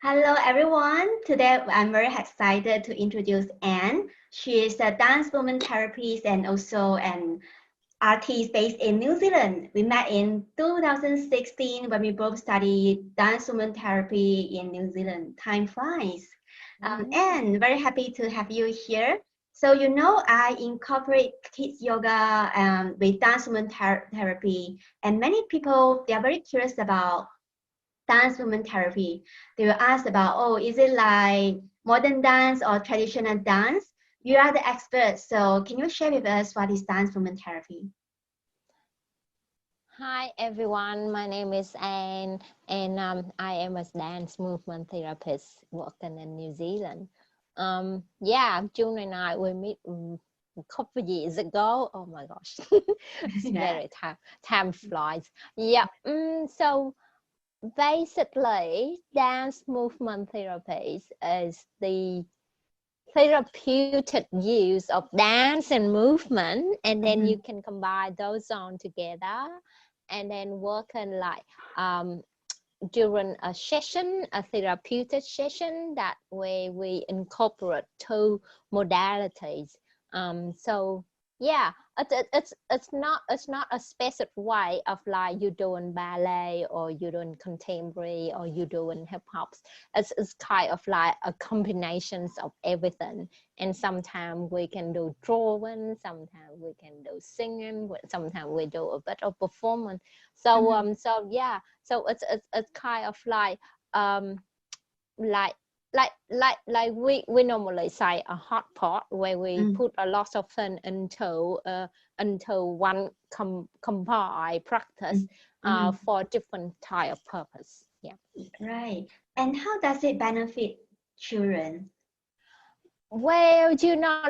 Hello everyone. Today I'm very excited to introduce Anne. She is a dance woman therapist and also an artist based in New Zealand. We met in 2016 when we both studied dance woman therapy in New Zealand. Time flies. Anne, very happy to have you here. So I incorporate kids yoga with dance woman therapy, and many people they are very curious about dance women therapy. They will ask about, oh, is it like modern dance or traditional dance? You are the expert, so can you share with us what is dance women therapy? Hi everyone, my name is Anne and I am a dance movement therapist working in New Zealand. June and I we met a couple of years ago. Oh my gosh, it's Yeah. very time flies. So basically, dance movement therapy is the therapeutic use of dance and movement, and then you Mhm. can combine those on together and then work on like um, during a session, a therapeutic session. That way we incorporate two modalities. So yeah, it's not a specific way of like you doing ballet or you doing contemporary or you doing hip hop. It's kind of like a combinations of everything. And sometimes we can do drawing, sometimes we can do singing, sometimes we do a bit of performance. So Mhm. so it's kind of um like we normally say a hot pot where we Mm. put a lot of things into one combined practice Mm. Mhm. for different type of purpose. Yeah. Right. And how does it benefit children? Well,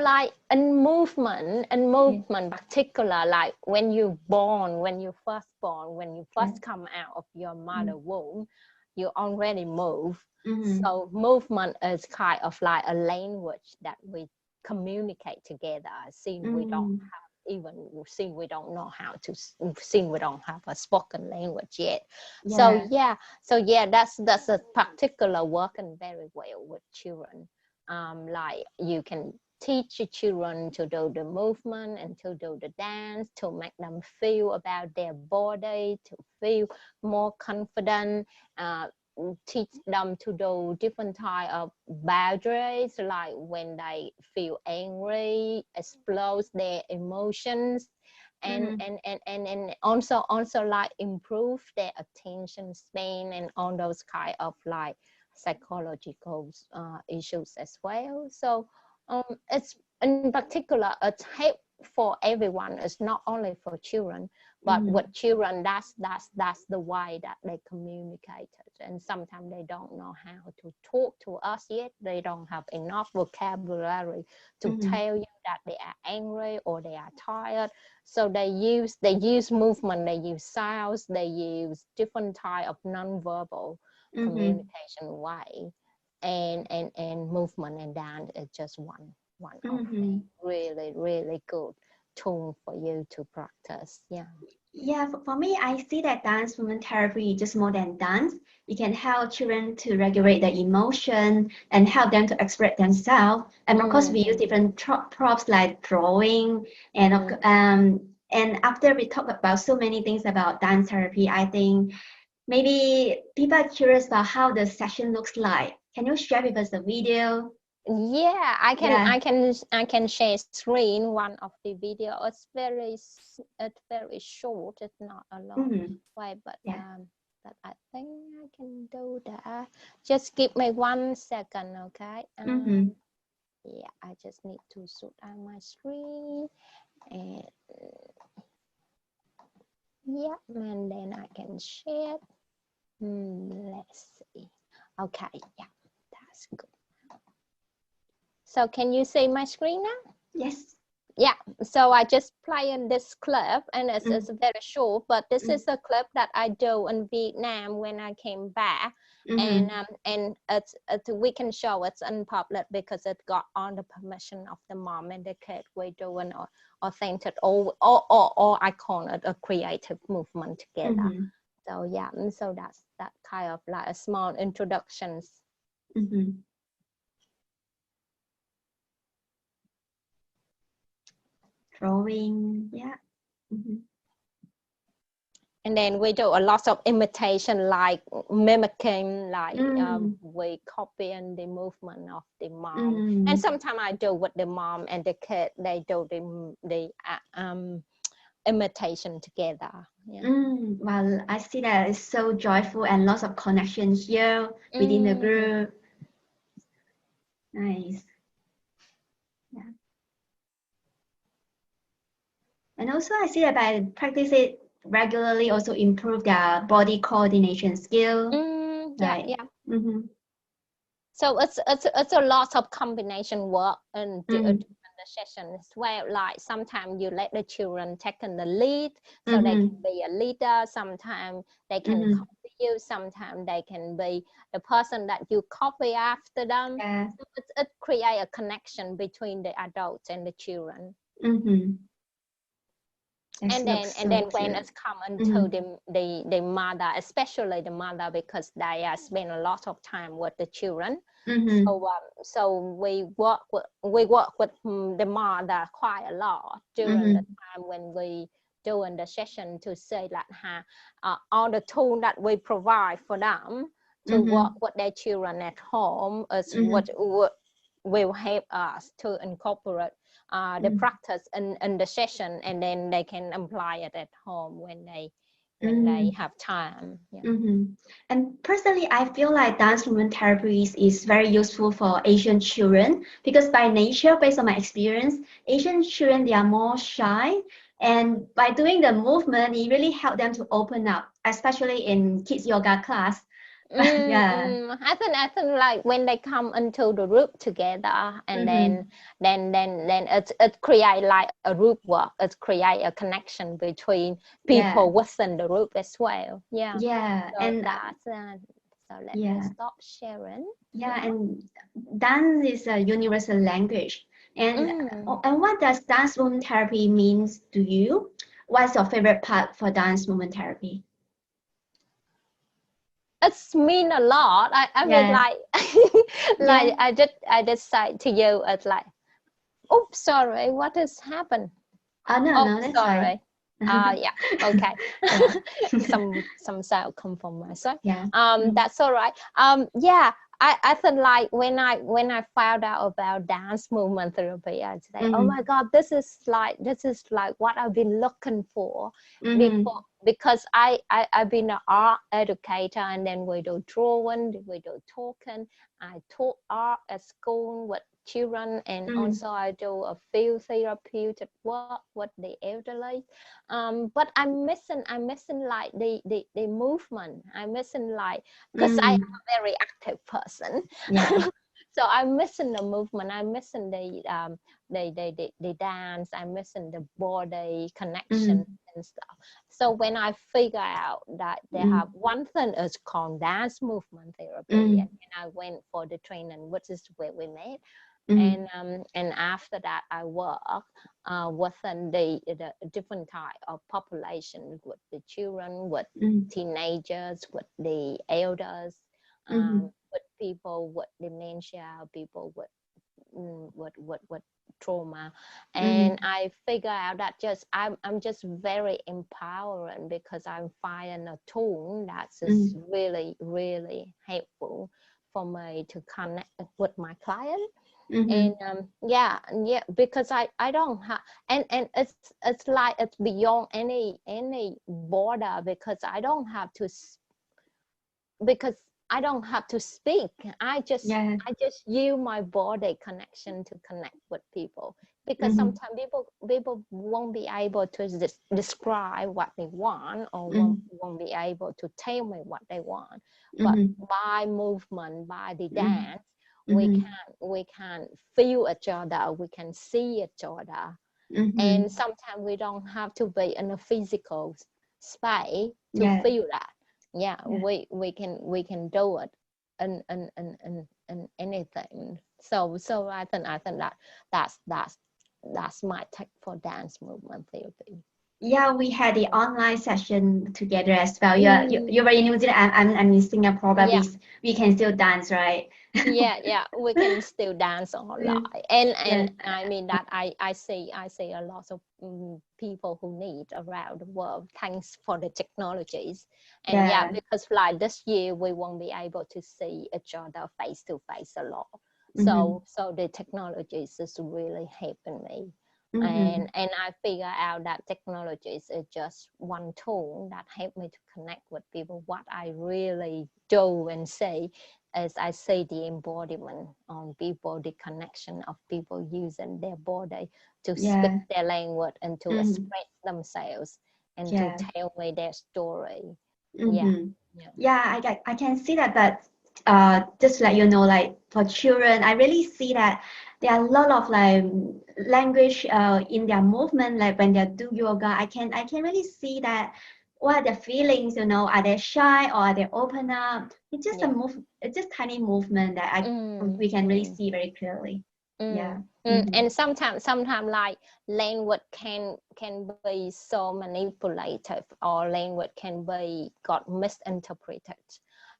like in Yeah. movement particular, like when you're born, when you Yeah. first come out of your Mm. mother womb, you already move. Mhm. So movement is kind of like a language that we communicate together. Mhm. Since we don't know how to, since we don't have a spoken language yet. Yeah. That's a particular working very well with children. Like you can teach your children to do the movement and to do the dance, to make them feel about their body, to feel more confident. uh, Teach them to do different type of boundaries, like when they feel angry, explode their emotions, Mhm. and also like improve their attention span and all those kind of like psychological issues as well. So it's in particular it's help for everyone. It's not only for children, but with Mhm. children that's the way that they communicate it. And sometimes they don't know how to talk to us yet. They don't have enough vocabulary to Mhm. tell you that they are angry or they are tired. So they use movement, they use sounds, they use different type of non-verbal Mhm. communication way. And movement and dance is just one of the Mhm. really really good tool for you to practice. Yeah. Yeah, for me, I see that dance movement therapy is just more than dance. It can help children to regulate their emotion and help them to express themselves. And of course, we use Mm-hmm. different props like drawing and after we talk about so many things about dance therapy, I think maybe people are curious about how the session looks like. Can you share with us the video? Yeah, I can Yeah. I can I can share screen one of the video. It's very short. It's not a long Mm-hmm. way, Yeah. but I think I can do that. Just give me 1 second, okay? Mm-hmm. Yeah, I just need to sort out my screen, and yeah, and then I can share. Let's see. Okay, yeah, that's good. So can you see my screen now? Yes. Yeah, so I just play in this clip, and Mm-hmm. it's very short, but this is a clip that I do in Vietnam when I came back. Mm-hmm. And it's we can show it's in public because it got on the permission of the mom and the kid. We do an authentic, or I call it a creative movement together. Mm-hmm. So yeah, and so that's that kind of like a small introductions Mm-hmm. Drawing, yeah. Mm-hmm. And then we do a lot of imitation, like mimicking, like we copying the movement of the mom. And sometimes I do with the mom and the kid, they do the imitation together. Yeah. Well, I see that it's so joyful and lots of connection here within the group. Nice. Yeah. And also I see that by practice it regularly also improve their body coordination skill. Right. Yeah. Mm-hmm. So it's a lot of combination work and the session as well. Like sometimes you let the children take in the lead, so they can be a leader. Sometimes they can copy you. Sometimes they can be the person that you copy after them. Yeah. So it creates a connection between the adults and the children. And then when it's come into the mother, especially the mother, because they spend a lot of time with the children. So we work with the mother quite a lot during the time when we doing the session, to say that all the tools that we provide for them to work with their children at home is what will help us to incorporate the practice in the session, and then they can apply it at home when they have time. Yeah. And personally, I feel like dance movement therapies is very useful for Asian children because by nature, based on my experience, Asian children, they are more shy. And by doing the movement, it really helped them to open up, especially in kids yoga class. Yeah. I think like when they come into the group together, and then it create like a group work. It create a connection between people within the group as well. Yeah. Yeah. So And that's so let me stop sharing. Yeah, and dance is a universal language. And what does dance movement therapy means to you? What's your favorite part for dance movement therapy? It's mean a lot. I mean, like like I just said to you, it's like, oops, sorry, what has happened? No, that's sorry. fine. Yeah, okay. some sound come from my side. Yeah. That's all right. Yeah, I think like when I found out about dance movement therapy, I say, oh my God, this is like what I've been looking for before, because I've been an art educator, and then we do drawing, we do talking. I taught art at school with children, and also I do a few therapeutic work with the elderly. But I'm missing like the movement. I'm missing like, because I am a very active person. So I'm missing the movement. I'm missing the dance. I'm missing the body connection and stuff. So when I figure out that they have one thing is called dance movement therapy, and I went for the training, which is where we met. And after that, I work within the different type of population, with the children, with teenagers, with the elders, with people with dementia, people with trauma. And I figure out that I'm just very empowering, because I'm finding a tool that's just really, really helpful for me to connect with my client. And because I don't have, and it's like it's beyond any border, because I don't have to speak. I just use my body connection to connect with people, because sometimes people won't be able to describe what they want, or won't be able to tell me what they want, but by movement, by the dance, we can feel each other, we can see each other. And sometimes we don't have to be in a physical space to feel that. We can do it in anything. So I think that's my take for dance movement therapy. Yeah, we had the online session together as well. You were in New Zealand, I'm in Singapore, but we can still dance, right? yeah, we can still dance online. And Yes. I mean that I see a lot of people who need around the world thanks for the technologies. And yeah, Yeah. because like this year we won't be able to see each other face to face a lot, Mm-hmm. so the technologies is really helping me. Mm-hmm. And I figure out that technologies is just one tool that help me to connect with people. What I really do and say, as I say, the embodiment on people, the connection of people using their body to speak Yeah. their language and to Mm-hmm. express themselves and to Yeah. tell me their story. Yeah, Mm-hmm. yeah, Yeah, I can see that, but just to let you know, like for children, I really see that there are a lot of like language in their movement, like when they do yoga, I can really see that what are their feelings, are they shy or are they open up? It's just a yeah. move, it's just tiny movement that Mm, we can really mm. see very clearly. Yeah. Mm-hmm. And sometimes like language can be so manipulative, or language can be got misinterpreted.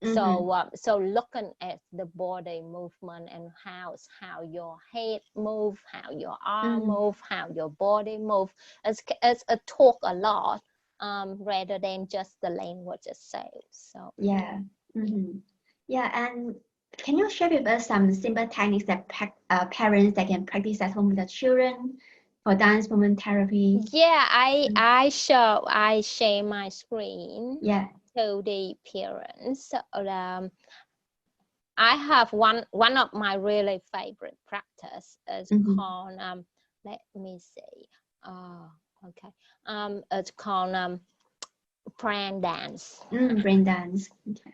Mm-hmm. So looking at the body movement and how your head move, how your arm Mm-hmm. move, how your body move, it's a talk a lot, rather than just the language itself. So yeah. Yeah. Mm-hmm. Yeah, and can you share with us some simple techniques that parents that can practice at home with their children for dance movement therapy? Yeah, Mm. I share my screen Yeah. to the parents. So, I have one of my really favorite practice is Mm-hmm. called let me see. Okay. It's called prank dance. Brain dance. Okay.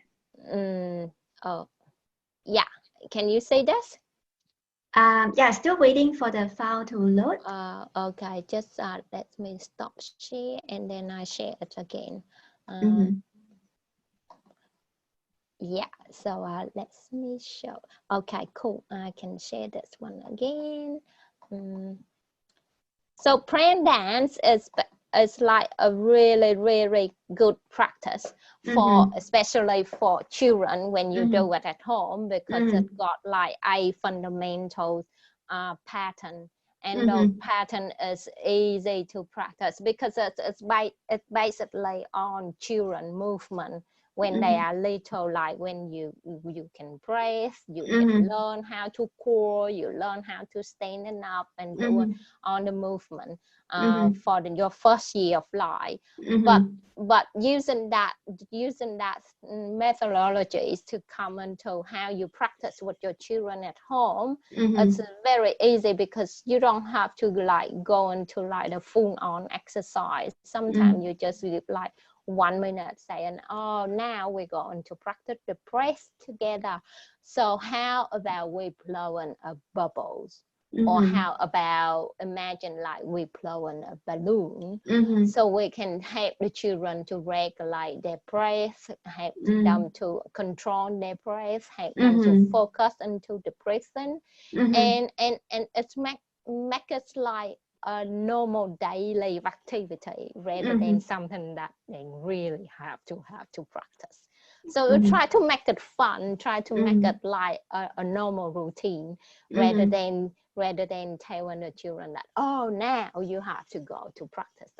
Mm, oh, yeah. Can you say this? Yeah, still waiting for the file to load. Okay. Just let me stop share and then I share it again. Um, Mm-hmm. yeah, so let me show. Okay, cool. I can share this one again. So prank dance is like a really good practice for, Mm-hmm. especially for children when you Mm-hmm. do it at home, because it Mm-hmm. got like a fundamental pattern, and the Mm-hmm. pattern is easy to practice because it's basically on children movement when they Mm-hmm. are little, like when you can breathe, you can Mm-hmm. learn how to crawl, you learn how to stand up and do Mm-hmm. on the movement Mm-hmm. for your first year of life. But Mm-hmm. using that methodologies to come into how you practice with your children at home, it's Mm-hmm. very easy because you don't have to like go into like the full on exercise. Sometimes Mm-hmm. you just like 1 minute saying, oh, now we're going to practice the breath together. So how about we blowing bubbles? Or Mm-hmm. how about imagine like we blowing a balloon, Mm-hmm. so we can help the children to regulate their breath, help Mm-hmm. them to control their breath, help them to Mm-hmm. focus into the breathing, Mm-hmm. and it's make it like a normal daily activity rather than Mm-hmm. something that they really have to practice. So Mm-hmm. try to make it fun, try to make Mm-hmm. it like a normal routine rather Mm-hmm. than telling the children that, oh, now you have to go to practice,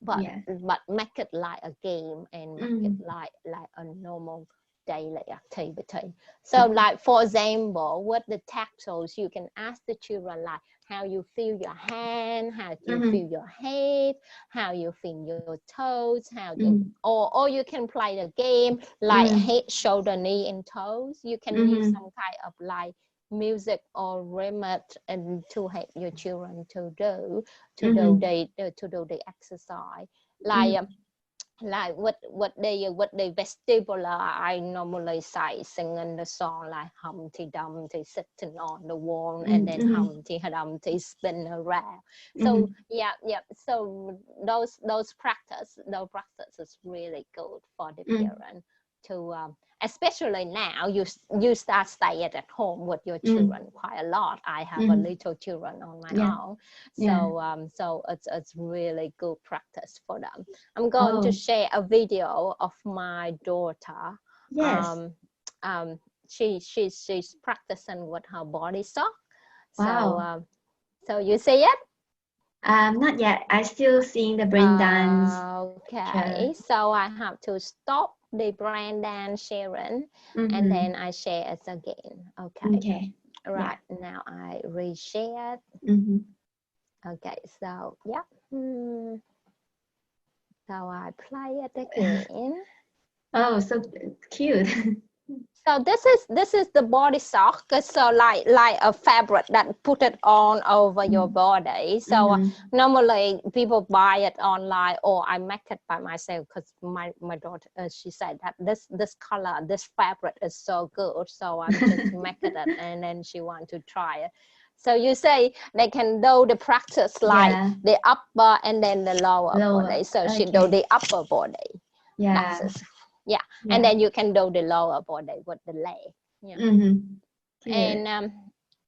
but Yeah. make it like a game and make it Mm-hmm. like a normal daily activity. So like for example, with the tactiles, you can ask the children like how you feel your hand, how you Mm-hmm. feel your head, how you feel your toes, how you, Mm-hmm. or you can play the game like Mm-hmm. head, shoulder, knee, and toes. You can use Mm-hmm. some kind of like music or remote and to help your children Mm-hmm. to do the exercise, like Mm-hmm. like what the vestibular I normally say, singing the song like Humpty Dumpty sitting on the wall and then Mm-hmm. Humpty Dumpty spin around. So Mm-hmm. yeah, so those practice is really good for the Mm-hmm. parent to especially now you start staying at home with your Mm-hmm. children quite a lot. I have a Mm-hmm. little children on my Yeah. own, Yeah. so it's really good practice for them. I'm going to Oh, share a video of my daughter. yes. Um, um, she's practicing with her body sock. Wow. So you see it? Not yet. I still seeing the brain dance. Okay, so I have to stop the brain dance sharing, and then I share it again. Okay. Right, now I reshare. Okay, so yeah. So I play it again. Oh, so cute. So this is the body sock. So like a fabric that put it on over your body. So normally people buy it online, or I make it by myself because my daughter she said that this color, this fabric is so good. So I'm just making it, and then she want to try it. So you say they can do the practice like the upper and then the lower body. So she do the upper body. Yeah. And then you can do the lower body with the leg.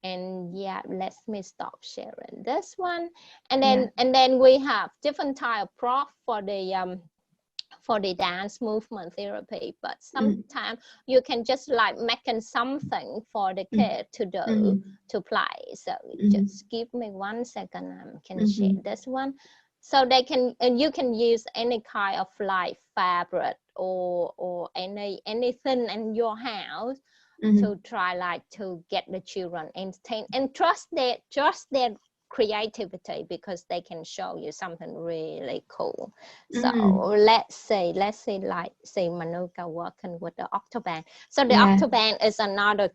And yeah, let me stop sharing this one. And then we have different type of prop for the dance movement therapy, but sometimes you can just like making something for the kid to do to play. So just give me 1 second, I can share this one. So they can, and you can use any kind of like fabric or anything in your house to try like to get the children entertained and trust their creativity, because they can show you something really cool. So let's say like say Manuka working with the Octoband. So the Octoband is another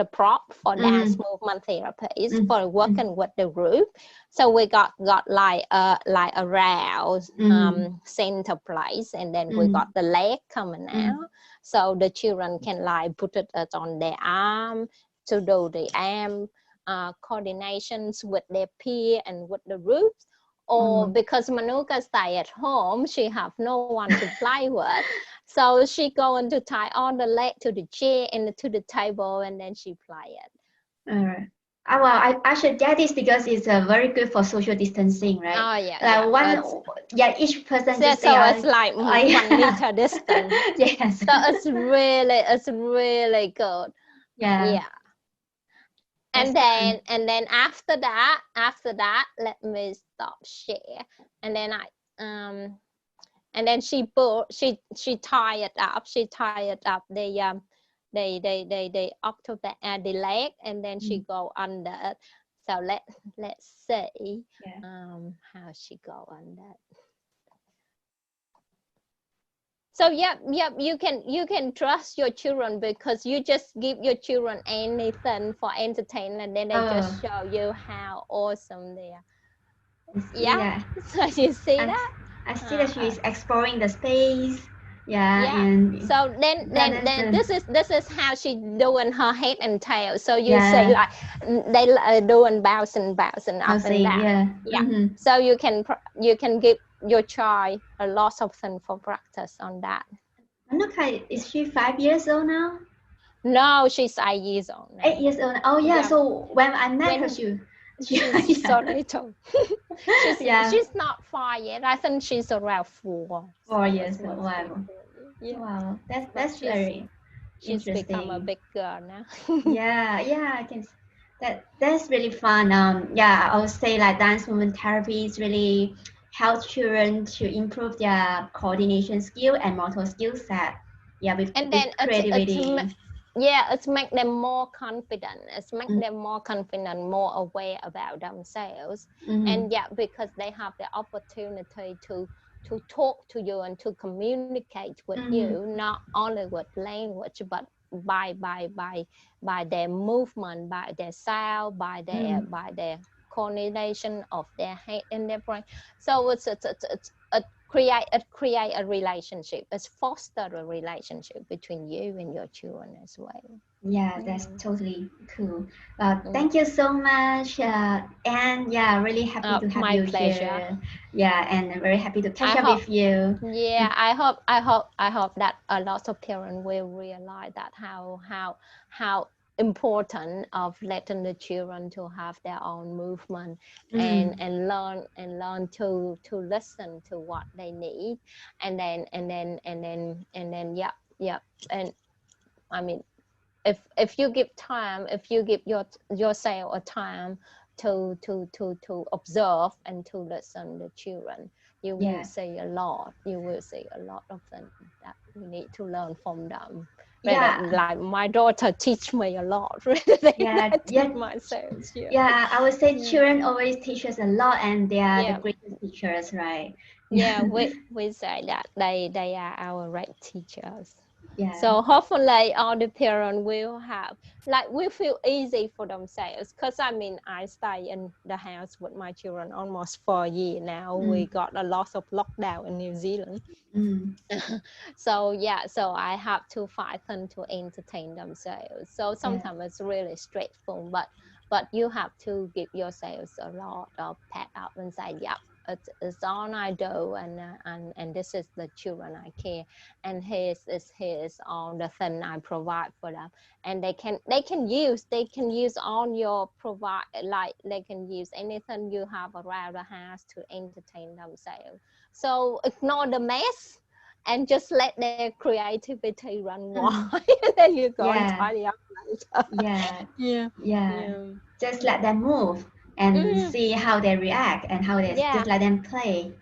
prop for dance movement therapies for working with the group. So we got like a round center place, and then we got the leg coming out, so the children can like put it on their arm to do the arm coordinations with their peer and with the groups. Or because Manuka stay at home, she have no one to play with, so she going to tie on the leg to the chair and to the table, and then she play it. All right. Well, I should get this because it's very good for social distancing, right? Oh yeah. Each person so just it's like 1 meter distance. Yes. So it's really good. Yeah. And then after that, let me stop share. And then and then she tie it up. She tie it up the Octoband the leg, and then she go under it. So let's see how she go under. So you can trust your children, because you just give your children anything for entertainment, and then they just show you how awesome they are. So you see that? I see that she is exploring the space. And so then this is how she doing her head and tail. So you say like they doing bouncing up and down. So you can give your child a lot of things for practice on that. Manuka, is she 5 years old now? No, she's 8 years old now. 8 years old. Oh yeah. So when I met her, she's so little. She's not 5 yet. I think she's around 4. 4 years old. Wow. Wow. That's very she's interesting. Become a big girl now. I can. That's really fun. I would say like dance movement therapy is really help children to improve their coordination skill and motor skill set. With creativity. It's make them more confident. It's make them more confident, more aware about themselves. And because they have the opportunity to talk to you and to communicate with you, not only with language, but by their movement, by their sound, by their coordination of their head and their brain. So it's create a relationship. It's foster a relationship between you and your children as well. Yeah, that's totally cool. Thank you so much, and really happy to have you here. And I'm very happy to catch up with you. I hope that a lot of parents will realize that how important of letting the children to have their own movement and learn to listen to what they need, and then I mean if you give time, if you give yourself a time to observe and to listen to children, you will see a lot. You will see a lot of things that we need to learn from them. Yeah. Like my daughter teach me a lot rather than Yeah, I teach myself. Yeah, I would say children always teach us a lot, and they are the greatest teachers, right? Yeah, we say that they are our right teachers. Yeah. So hopefully all the parents will have, like, will feel easy for themselves. Because I mean, I stay in the house with my children almost 4 years now. We got a lot of lockdown in New Zealand. So yeah, so I have to find them to entertain themselves. So sometimes it's really stressful, but you have to give yourselves a lot of pat up and say, yeah, it's all I do, and this is the children I care, and here's all the thing I provide for them, and they can use all your provide, like they can use anything you have around the house to entertain themselves. So ignore the mess and just let their creativity run wild. And then you go and tidy up later. Just let them move and see how they react and how they just let them play.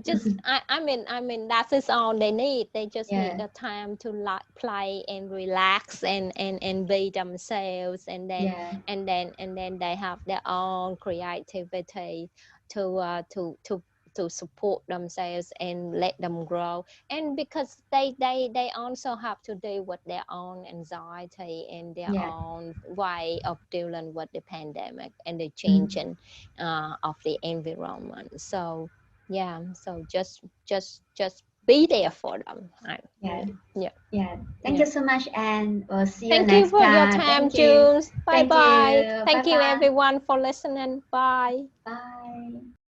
Just I mean that is all they need. They just need the time to like play and relax and be themselves, and then they have their own creativity to support themselves and let them grow. And because they also have to deal with their own anxiety and their own way of dealing with the pandemic and the changing of the environment. So so just be there for them. Thank you so much, and we'll see you next time. Thank you for your time, Jules. Bye bye. Thank you Bye-bye. everyone for listening. Bye. Bye.